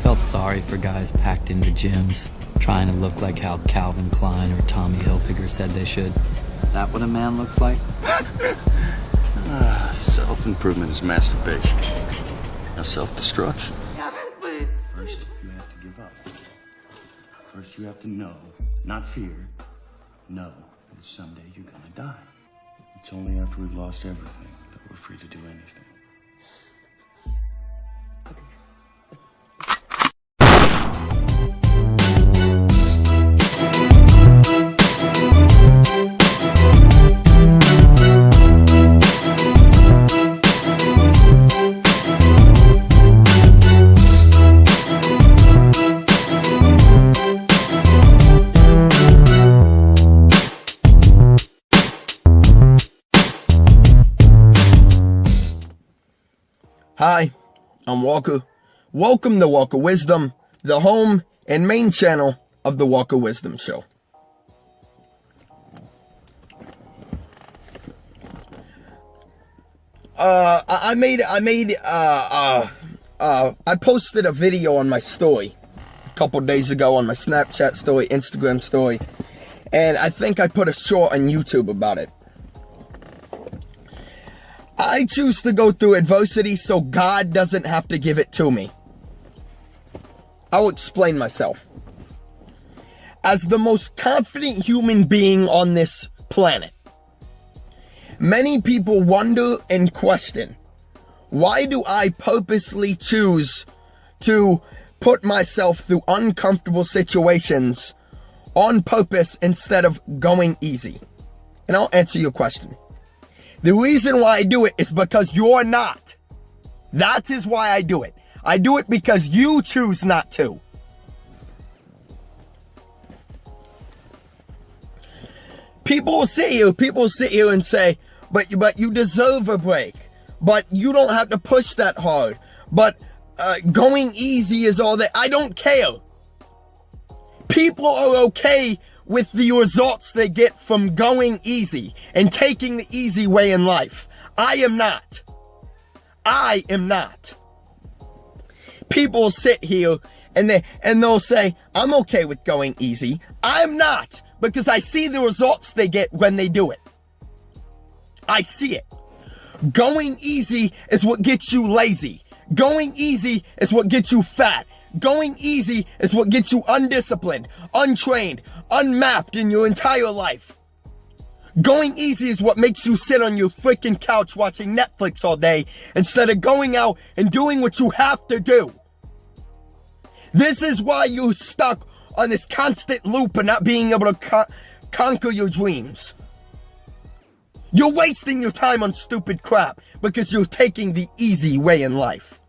felt sorry for guys packed into gyms, trying to look like how Calvin Klein or Tommy Hilfiger said they should. That what a man looks like? Self-improvement is masturbation. Now self-destruction. First, you have to give up. First, you have to know, not fear, know that someday you're gonna die. It's only after we've lost everything that we're free to do anything. Hi, I'm Walker. Welcome to Walker Wisdom, the home and main channel of the Walker Wisdom Show. I posted a video on my story a couple days ago on my Snapchat story, Instagram story, and I think I put a short on YouTube about it. I choose to go through adversity so God doesn't have to give it to me. I'll explain myself. As the most confident human being on this planet, many people wonder and question, why do I purposely choose to put myself through uncomfortable situations on purpose instead of going easy? And I'll answer your question. The reason why I do it is because you're not. That is why I do it. I do it because you choose not to. People sit here and say, but you deserve a break. But you don't have to push that hard. But going easy is all that. I don't care. People are okay with the results they get from going easy and taking the easy way in life. I am not. I am not. People sit here and they'll say, I'm okay with going easy. I'm not, because I see the results they get when they do it. I see it. Going easy is what gets you lazy. Going easy is what gets you fat. Going easy is what gets you undisciplined, untrained, unmapped in your entire life. Going easy is what makes you sit on your freaking couch watching Netflix all day instead of going out and doing what you have to do. This is why you're stuck on this constant loop and not being able to conquer your dreams. You're wasting your time on stupid crap because you're taking the easy way in life.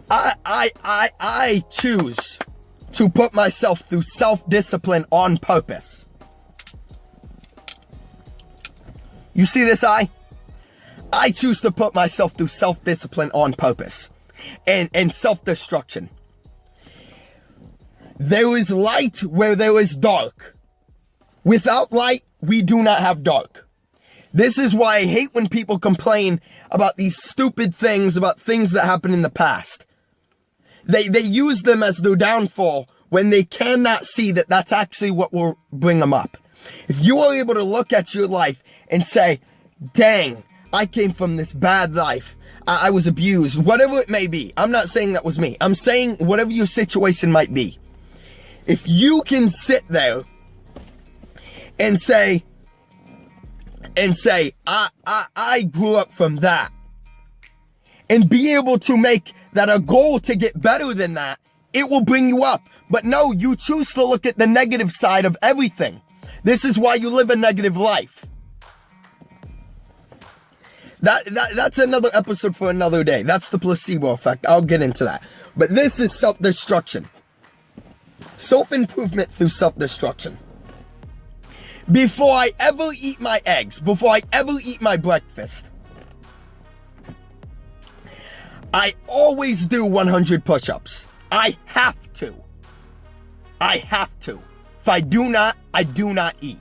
I choose to put myself through self-discipline on purpose. You see this eye? I choose to put myself through self-discipline on purpose and self-destruction. There is light where there is dark. Without light, we do not have dark. This is why I hate when people complain about these stupid things, about things that happened in the past. They use them as their downfall when they cannot see that that's actually what will bring them up. If you are able to look at your life and say, dang, I came from this bad life. I was abused, whatever it may be. I'm not saying that was me. I'm saying whatever your situation might be. If you can sit there and say, I grew up from that, and be able to make that a goal to get better than that, it will bring you up. But no, you choose to look at the negative side of everything. This is why you live a negative life. That's another episode for another day. That's the placebo effect. I'll get into that. But this is self-destruction. Self-improvement through self-destruction. Before I ever eat my eggs, before I ever eat my breakfast, I always do 100 push-ups. I have to. I have to. If I do not, I do not eat.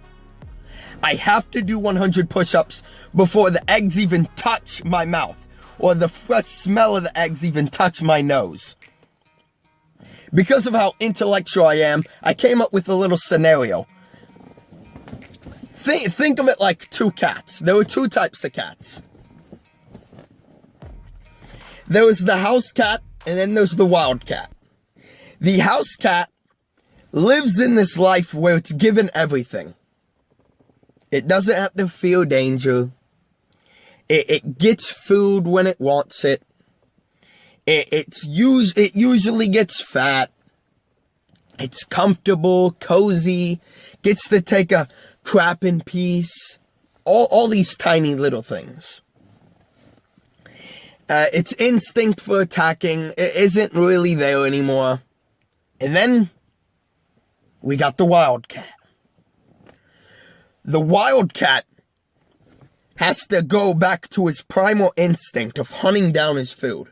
I have to do 100 push-ups before the eggs even touch my mouth, or the fresh smell of the eggs even touch my nose. Because of how intellectual I am, I came up with a little scenario. Think of it like two cats. There were two types of cats. There was the house cat, and then there's the wild cat. The house cat lives in this life where it's given everything. It doesn't have to feel danger. It gets food when it wants it. It usually gets fat. It's comfortable, cozy, gets to take a crap in peace. All these tiny little things. Its instinct for attacking isn't really there anymore. And then we got the wildcat. The wildcat has to go back to his primal instinct of hunting down his food.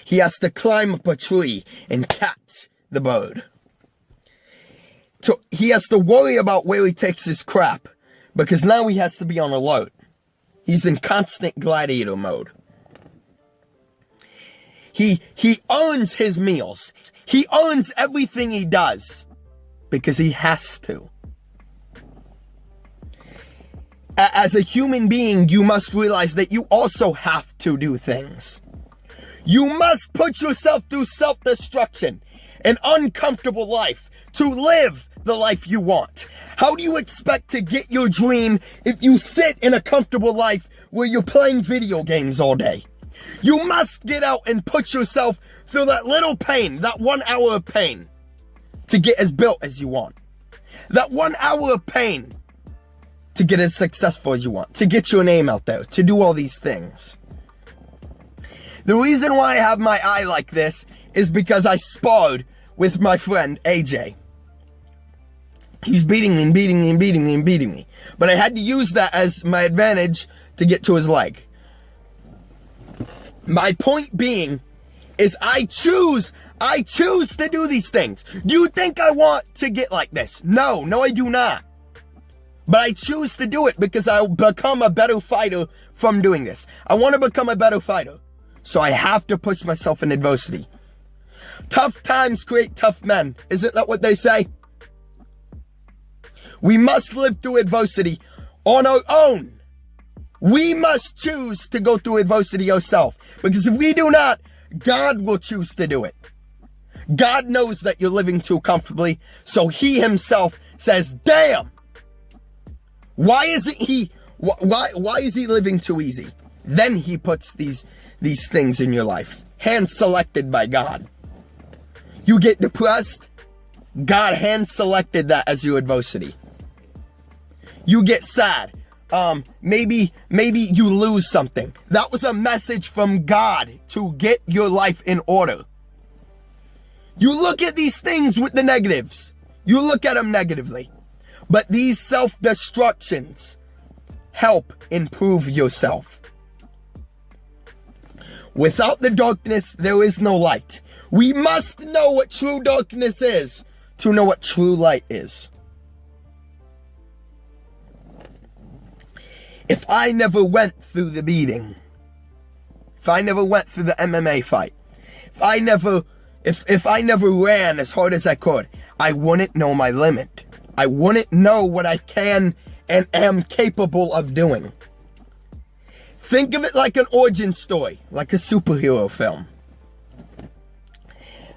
He has to climb up a tree and catch the bird. So he has to worry about where he takes his crap, because now he has to be on alert. He's in constant gladiator mode. He earns his meals. He earns everything he does because he has to. As a human being, you must realize that you also have to do things. You must put yourself through self-destruction, an uncomfortable life, to live the life you want. How do you expect to get your dream if you sit in a comfortable life where you're playing video games all day? You must get out and put yourself through that little pain, that 1 hour of pain, to get as built as you want. That 1 hour of pain to get as successful as you want, to get your name out there, to do all these things. The reason why I have my eye like this is because I sparred with my friend AJ. He's beating me and beating me and beating me and beating me. But I had to use that as my advantage to get to his leg. My point being is I choose to do these things. Do you think I want to get like this? No, I do not. But I choose to do it because I'll become a better fighter from doing this. I want to become a better fighter. So I have to push myself in adversity. Tough times create tough men. Isn't that what they say? We must live through adversity on our own. We must choose to go through adversity ourselves. Because if we do not, God will choose to do it. God knows that you're living too comfortably. So he himself says, damn. Why is he living too easy? Then he puts these things in your life. Hand selected by God. You get depressed. God hand selected that as your adversity. You get sad. Maybe you lose something. That was a message from God to get your life in order. You look at these things with the negatives. You look at them negatively. But these self-destructions help improve yourself. Without the darkness, there is no light. We must know what true darkness is to know what true light is. If I never went through the beating, if I never went through the MMA fight, if I never ran as hard as I could, I wouldn't know my limit. I wouldn't know what I can and am capable of doing. Think of it like an origin story, like a superhero film.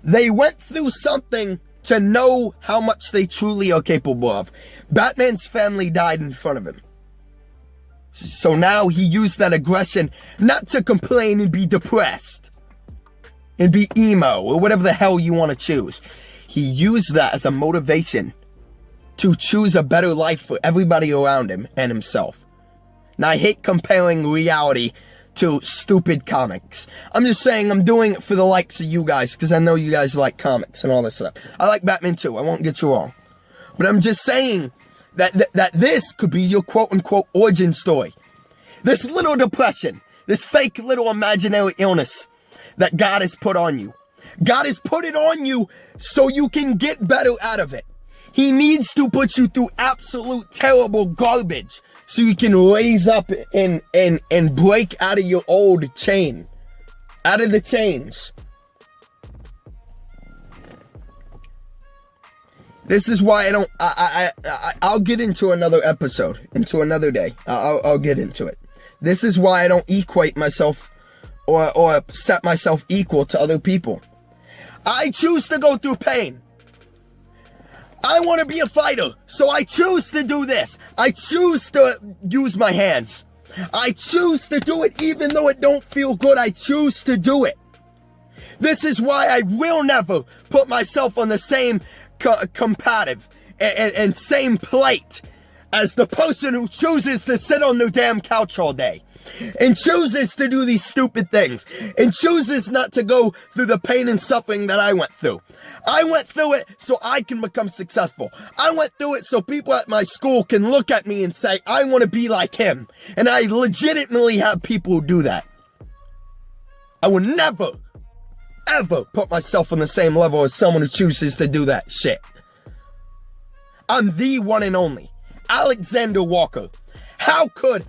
They went through something to know how much they truly are capable of. Batman's family died in front of him. So now he used that aggression not to complain and be depressed and be emo or whatever the hell you want to choose. He used that as a motivation to choose a better life for everybody around him and himself. Now, I hate comparing reality to stupid comics. I'm just saying I'm doing it for the likes of you guys because I know you guys like comics and all this stuff. I like Batman too, I won't get you wrong. But I'm just saying that this could be your quote-unquote origin story. This little depression, this fake little imaginary illness that God has put on you. God has put it on you so you can get better out of it. He needs to put you through absolute terrible garbage so you can raise up and break out of your old chain. Out of the chains. This is why I'll get into another episode, into another day. I'll get into it. This is why I don't equate myself or set myself equal to other people. I choose to go through pain. I want to be a fighter, so I choose to do this. I choose to use my hands. I choose to do it even though it don't feel good. I choose to do it. This is why I will never put myself on the same competitive and same plate as the person who chooses to sit on their damn couch all day and chooses to do these stupid things and chooses not to go through the pain and suffering that I went through. I went through it so I can become successful. I went through it so people at my school can look at me and say, I want to be like him. And I legitimately have people who do that. I would never, ever put myself on the same level as someone who chooses to do that shit. I'm the one and only Alexander Walker. How could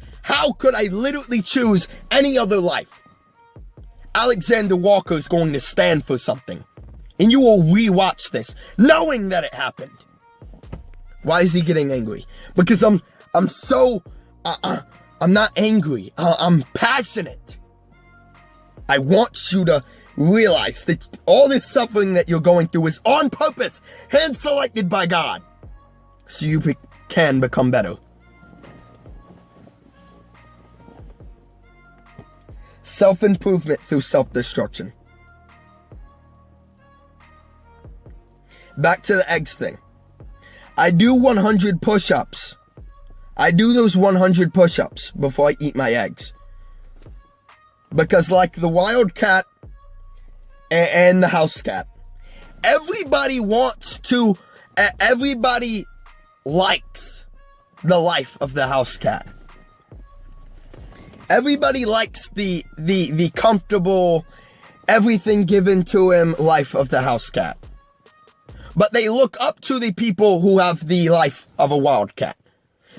I literally choose any other life? Alexander Walker is going to stand for something. And you will rewatch this, knowing that it happened. Why is he getting angry? Because I'm not angry. I'm passionate. I want you to realize that all this suffering that you're going through is on purpose, hand selected by God, so you can become better. Self-improvement through self-destruction. Back to the eggs thing. I do 100 push-ups. I do those 100 push-ups before I eat my eggs. Because like the wild cat and the house cat, everybody likes the life of the house cat. Everybody likes the comfortable, everything given to him life of the house cat. But they look up to the people who have the life of a wildcat.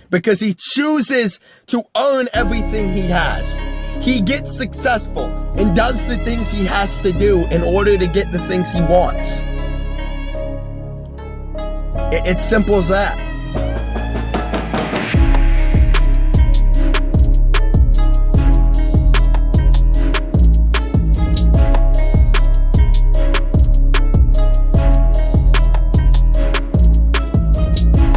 Because he chooses to earn everything he has. He gets successful and does the things he has to do in order to get the things he wants. It's simple as that.